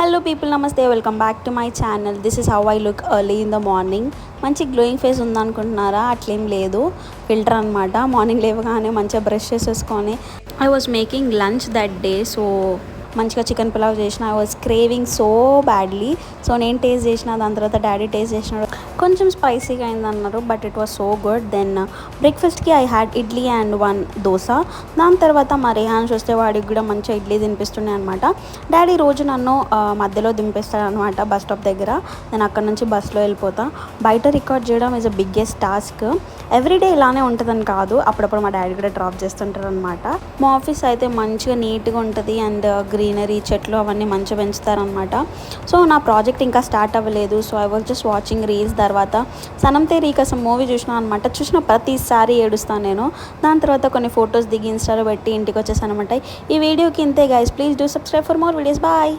Hello people, namaste, welcome back to my channel. This is how I look early in the morning. మంచి glowing face ఉందనుకుంటున్నారా? అట్లేం లేదు, filter అనమాట. Morning లేవగానే మంచిగా బ్రష్ చేసేసుకొని I was making lunch that day. So మంచిగా chicken pulao చేసిన. I was craving so badly. So నేను టేస్ట్ చేసిన, దాని తర్వాత డాడీ టేస్ట్ చేసినాడు. కొంచెం స్పైసీగా అయిందన్నారు, but it was so good. Then బ్రేక్ఫాస్ట్కి I had idli and 1 dosa. దాని తర్వాత మా రేహాన్ చూస్తే వాడికి కూడా మంచిగా ఇడ్లీ తినిపిస్తున్నాయి అనమాట. డాడీ రోజు నన్ను మధ్యలో దింపిస్తాడు అనమాట, బస్ స్టాప్ దగ్గర. నేను అక్కడ నుంచి బస్సులో వెళ్ళిపోతా. బయట రికార్డ్ చేయడం is a biggest task. Everyday ఇలానే ఉంటుందని కాదు, అప్పుడప్పుడు మా డాడీ కూడా డ్రాప్ చేస్తుంటారు అనమాట. మా ఆఫీస్ అయితే మంచిగా నీట్గా ఉంటుంది అండ్ గ్రీనరీ, చెట్లు అవన్నీ మంచిగా పెంచుతారనమాట. సో నా ప్రాజెక్ట్ ఇంకా స్టార్ట్ అవ్వలేదు. So I was just watching reels. తర్వాత సనం తేరీ కసం మూవీ చూసినా అనమాట. చూసిన ప్రతిసారి ఏడుస్తాను నేను. దాని తర్వాత కొన్ని ఫొటోస్ దిగి ఇన్స్టాలో పెట్టి ఇంటికి వచ్చేసాను అనమాట. ఈ వీడియోకి ఇంతే guys. Please do subscribe for more videos. Bye.